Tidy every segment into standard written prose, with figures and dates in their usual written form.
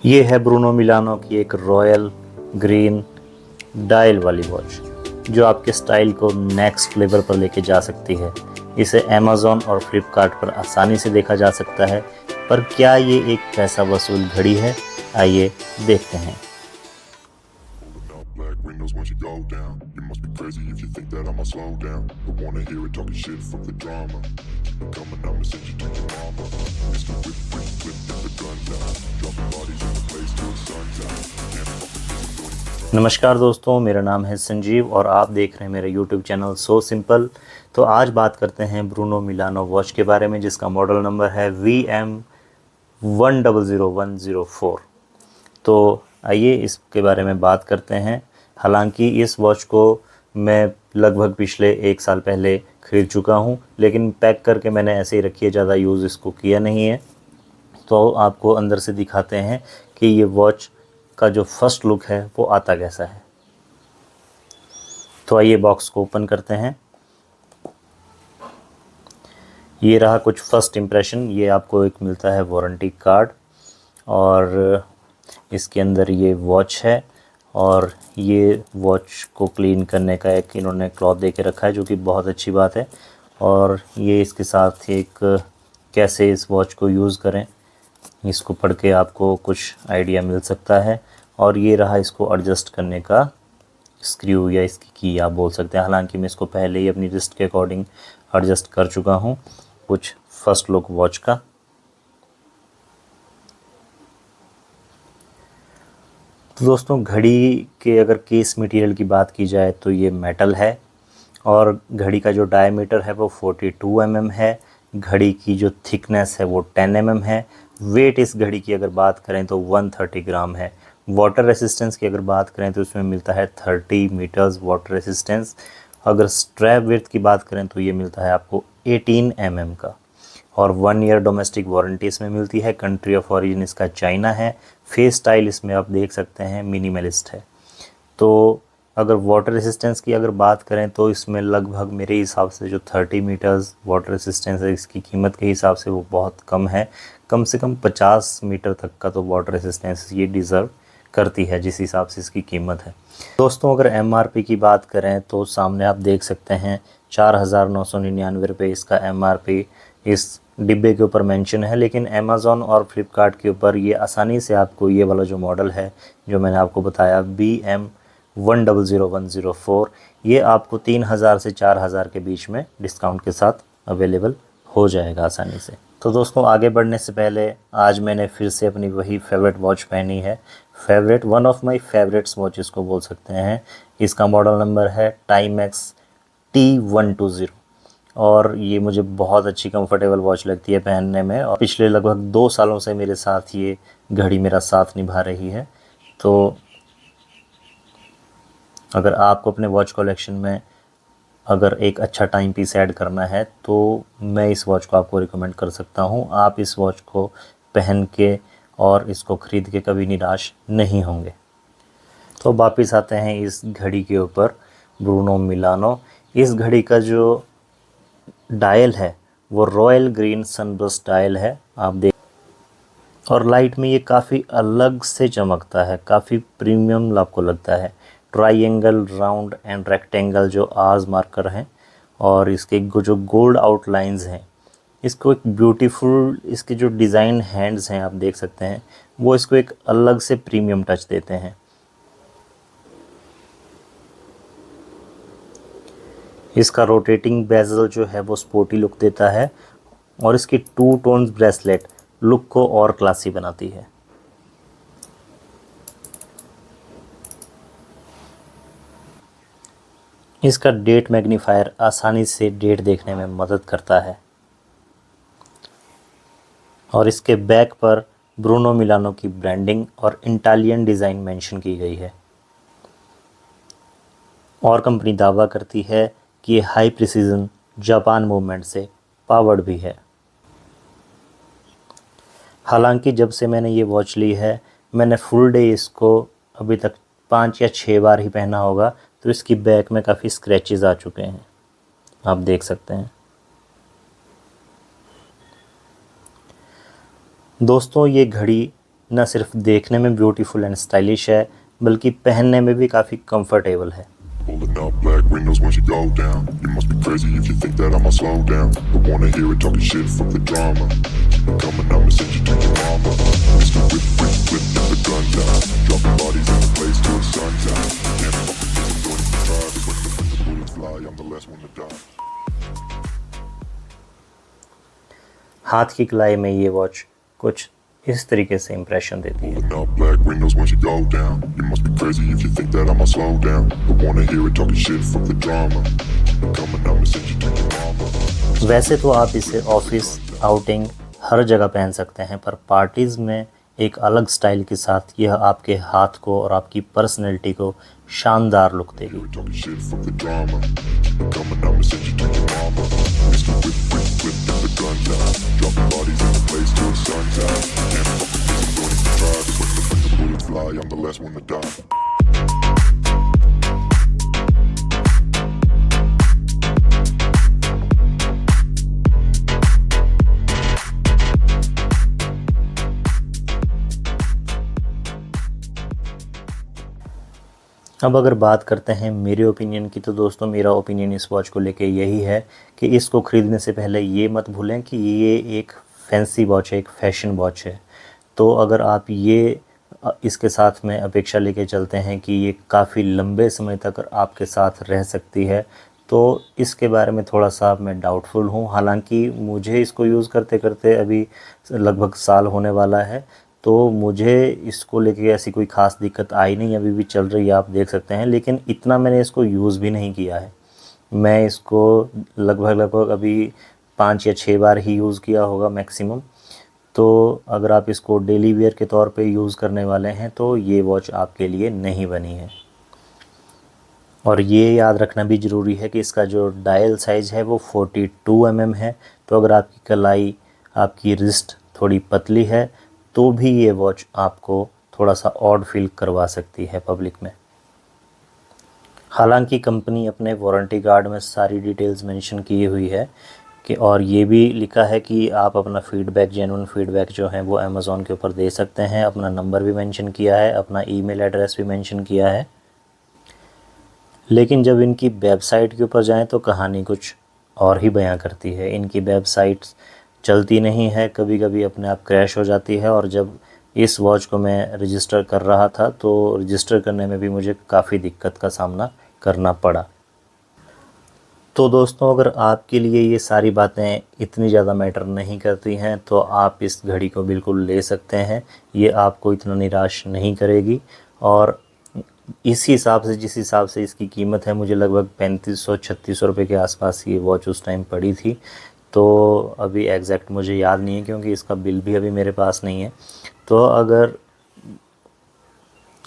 ये है Bruno Milano की एक रॉयल ग्रीन डायल वाली वॉच जो आपके स्टाइल को नेक्स्ट लेवल पर लेके जा सकती है। इसे अमेज़ॉन और फ्लिपकार्ट पर आसानी से देखा जा सकता है, पर क्या ये एक पैसा वसूल घड़ी है? आइए देखते हैं। Black windows once you go down. You must be crazy if you think that I'ma slow down. Don't wanna hear it talking shit, fuck the drama. Keep it coming, I'ma send you to your mama. Mr. Whip, whip, whip, get the guns out. Dropping bodies in the place till the sun's out. Can't fuck with this, I'm doing it. नमस्कार दोस्तों, मेरा नाम है संजीव और आप देख रहे हैं मेरा यूट्यूब चैनल सो सिंपल। तो आज बात करते हैं ब्रूनो मिलानो वॉच के बारे में, जिसका मॉडल नंबर है VM100104। तो आइए इसके बारे में बात करते हैं। हालांकि इस वॉच को मैं लगभग पिछले 1 साल पहले ख़रीद चुका हूं, लेकिन पैक करके मैंने ऐसे ही रखी है, ज़्यादा यूज़ इसको किया नहीं है। तो आपको अंदर से दिखाते हैं कि ये वॉच का जो फर्स्ट लुक है वो आता कैसा है। तो आइए बॉक्स को ओपन करते हैं। ये रहा कुछ फर्स्ट इम्प्रेशन। ये आपको एक मिलता है वारंटी कार्ड और इसके अंदर ये वॉच है और ये वॉच को क्लीन करने का एक इन्होंने क्लॉथ दे के रखा है, जो कि बहुत अच्छी बात है। और ये इसके साथ एक कैसे इस वॉच को यूज़ करें, इसको पढ़ के आपको कुछ आइडिया मिल सकता है। और ये रहा इसको एडजस्ट करने का स्क्रू या इसकी की आप बोल सकते हैं। हालांकि मैं इसको पहले ही अपनी रिस्ट के अकॉर्डिंग एडजस्ट कर चुका हूँ। कुछ फर्स्ट लुक वॉच का। तो दोस्तों, घड़ी के अगर केस मटेरियल की बात की जाए तो ये मेटल है और घड़ी का जो डायमीटर है वो 42 mm है। घड़ी की जो थिकनेस है वो 10 mm है। वेट इस घड़ी की अगर बात करें तो 130 ग्राम है। वाटर रेसिस्टेंस की अगर बात करें तो इसमें मिलता है 30 मीटर्स वाटर रेसिस्टेंस। अगर स्ट्रैप विड्थ की बात करें तो ये मिलता है आपको 18 mm का। और 1 ईयर डोमेस्टिक वारंटी इसमें मिलती है। कंट्री ऑफ ओरिजिन इसका चाइना है। फेस स्टाइल इसमें आप देख सकते हैं मिनिमलिस्ट है। तो अगर वाटर रेसिस्टेंस की अगर बात करें तो इसमें लगभग मेरे हिसाब से जो 30 मीटर्स वाटर रेसिस्टेंस है, इसकी कीमत के हिसाब से वो बहुत कम है। कम से कम 50 मीटर तक का तो वाटर रेसिस्टेंस ये डिज़र्व करती है, जिस हिसाब से इसकी कीमत है। दोस्तों, अगर MRP की बात करें तो सामने आप देख सकते हैं 4,999 रुपये इसका MRP इस डिब्बे के ऊपर मेंशन है। लेकिन अमेज़ॉन और फ्लिपकार्ट के ऊपर ये आसानी से आपको ये वाला जो मॉडल है जो मैंने आपको बताया BM100104, ये आपको 3,000 से 4,000 के बीच में डिस्काउंट के साथ अवेलेबल हो जाएगा आसानी से। तो दोस्तों, आगे बढ़ने से पहले आज मैंने फिर से अपनी वही फेवरेट वॉच पहनी है। Favourite, one of my favourites watch इसको बोल सकते हैं। इसका मॉडल नंबर है टाइमेक्स T120 और ये मुझे बहुत अच्छी कंफर्टेबल वॉच लगती है पहनने में। और पिछले लगभग 2 सालों से मेरे साथ ये घड़ी मेरा साथ निभा रही है। तो अगर आपको अपने वॉच कलेक्शन में अगर एक अच्छा टाइम पीस ऐड करना है तो मैं इस वॉच को आपको रिकमेंड कर सकता हूँ। आप इस वॉच को पहन के और इसको ख़रीद के कभी निराश नहीं होंगे। तो वापस आते हैं इस घड़ी के ऊपर, ब्रूनो मिलानो। इस घड़ी का जो डायल है वो रॉयल ग्रीन सनबर्स्ट डायल है, आप देख। और लाइट में ये काफ़ी अलग से चमकता है, काफ़ी प्रीमियम आपको लगता है। ट्राइंगल, राउंड एंड रेक्टेंगल जो आर्स मार्कर हैं और इसके जो गोल्ड आउटलाइंस हैं, इसको एक ब्यूटीफुल, इसके जो डिज़ाइन हैंड्स हैं आप देख सकते हैं, वो इसको एक अलग से प्रीमियम टच देते हैं। इसका रोटेटिंग बेजल जो है वो स्पोर्टी लुक देता है और इसकी 2 टोन्स ब्रेसलेट लुक को और क्लासी बनाती है। इसका डेट मैग्नीफायर आसानी से डेट देखने में मदद करता है और इसके बैक पर ब्रूनो मिलानो की ब्रांडिंग और इटालियन डिज़ाइन मेंशन की गई है। और कंपनी दावा करती है कि ये हाई प्रिसीजन जापान मूवमेंट से पावर्ड भी है। हालांकि जब से मैंने ये वॉच ली है, मैंने फुल डे इसको अभी तक 5 या 6 बार ही पहना होगा। तो इसकी बैक में काफ़ी स्क्रैचेस आ चुके हैं, आप देख सकते हैं। दोस्तों, ये घड़ी न सिर्फ देखने में ब्यूटीफुल एंड स्टाइलिश है बल्कि पहनने में भी काफ़ी कंफर्टेबल है। Pulling up black windows once you go down. You must be crazy if you think that I'ma slow down. Don't wanna hear it talking shit from the drama. Keep it coming, I'ma send you to your mama. Mr. Whip, whip, whip, get the guns out. Dropping bodies in the place till the sun's out. Can't fuck with this, I'm going to try. Cause when the bullets fly, I'm the last one to die. हाथ की कलाई में ये watch कुछ इस तरीके से impression देती है। Pulling up black windows once you go down. You must be crazy if you think that I'ma slow down. Don't wanna hear it talking shit from the drama. Keep it coming, I'ma send you to your mama. वैसे तो आप इसे office, outing हर जगह पहन सकते हैं, पर parties में एक अलग स्टाइल के साथ यह आपके हाथ को और आपकी पर्सनैलिटी को शानदार लुक देगी। Talking shit from the drama. Keep it coming, I'ma send you to your mama. Mr. Whip, whip, whip, get the guns out. Dropping bodies in the place till the sun's out. Can't fuck with this, I'm going to try. Cause when the bullets fly, I'm the last one to die. अब अगर बात करते हैं मेरे opinion की, तो दोस्तों मेरा ओपिनियन इस वॉच को लेके यही है कि इसको ख़रीदने से पहले ये मत भूलें कि ये एक फैंसी वॉच है, एक फ़ैशन वॉच है। तो अगर आप ये इसके साथ में अपेक्षा लेके चलते हैं कि ये काफ़ी लंबे समय तक आपके साथ रह सकती है, तो इसके बारे में थोड़ा सा मैं डाउटफुल हूँ। हालांकि मुझे इसको यूज़ करते करते अभी लगभग साल होने वाला है, तो मुझे इसको लेके ऐसी कोई ख़ास दिक्कत आई नहीं, अभी भी चल रही है, आप देख सकते हैं। लेकिन इतना मैंने इसको यूज़ भी नहीं किया है। मैं इसको लगभग अभी 5 या 6 बार ही यूज़ किया होगा मैक्सिमम। तो अगर आप इसको डेली वेयर के तौर पे यूज़ करने वाले हैं तो ये वॉच आपके लिए नहीं बनी है। और ये याद रखना भी ज़रूरी है कि इसका जो डायल साइज़ है वो 42 mm है। तो अगर आपकी कलाई, आपकी रिस्ट थोड़ी पतली है तो भी ये वॉच आपको थोड़ा सा ऑड फील करवा सकती है पब्लिक में। हालांकि कंपनी अपने वारंटी कार्ड में सारी डिटेल्स मेंशन की हुई है कि, और ये भी लिखा है कि आप अपना फ़ीडबैक, जेन्युइन फ़ीडबैक जो है वो अमेज़ॉन के ऊपर दे सकते हैं। अपना नंबर भी मेंशन किया है, अपना ईमेल एड्रेस भी मेंशन किया है। लेकिन जब इनकी वेबसाइट के ऊपर जाएं तो कहानी कुछ और ही बयां करती है। इनकी वेबसाइट्स चलती नहीं है, कभी कभी अपने आप क्रैश हो जाती है। और जब इस वॉच को मैं रजिस्टर कर रहा था तो रजिस्टर करने में भी मुझे काफ़ी दिक्कत का सामना करना पड़ा। तो दोस्तों, अगर आपके लिए ये सारी बातें इतनी ज़्यादा मैटर नहीं करती हैं तो आप इस घड़ी को बिल्कुल ले सकते हैं। ये आपको इतना निराश नहीं करेगी। और इस हिसाब से, जिस हिसाब से इसकी कीमत है, मुझे लगभग 3500-3600 रुपये के आसपास ये वॉच उस टाइम पड़ी थी। तो अभी एग्जैक्ट मुझे याद नहीं है क्योंकि इसका बिल भी अभी मेरे पास नहीं है। तो अगर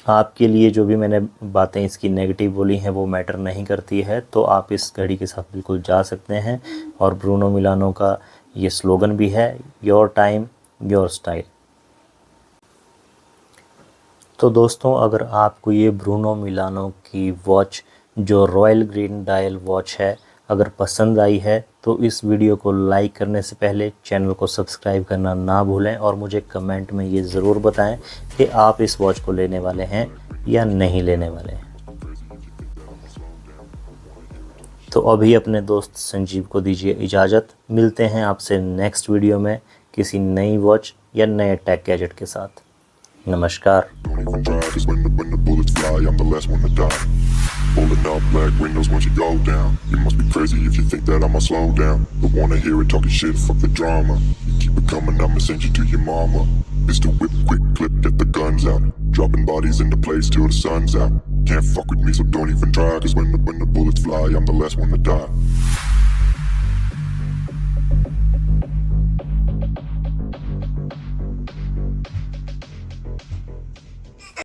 आपके लिए जो भी मैंने बातें इसकी नेगेटिव बोली हैं वो मैटर नहीं करती है तो आप इस घड़ी के साथ बिल्कुल जा सकते हैं। और ब्रूनो मिलानो का ये स्लोगन भी है, योर टाइम योर स्टाइल। तो दोस्तों, अगर आपको ये ब्रूनो मिलानो की वॉच जो रॉयल ग्रीन डायल वॉच है अगर पसंद आई है तो इस वीडियो को लाइक करने से पहले चैनल को सब्सक्राइब करना ना भूलें और मुझे कमेंट में ये ज़रूर बताएं कि आप इस वॉच को लेने वाले हैं या नहीं लेने वाले हैं। तो अभी अपने दोस्त संजीव को दीजिए इजाज़त। मिलते हैं आपसे नेक्स्ट वीडियो में किसी नई वॉच या नए टेक गैजेट के साथ। नमस्कार। Don't even try, cause when the bullets fly, I'm the last one to die. Pulling up black windows once you go down. You must be crazy if you think that I'ma slow down. Don't wanna hear it talking shit, fuck the drama. You keep it coming, I'ma send you to your mama. Mr. Whip, quick clip, get the guns out. Dropping bodies in the place till the sun's out. Can't fuck with me, so don't even try, cause when the bullets fly, I'm the last one to die.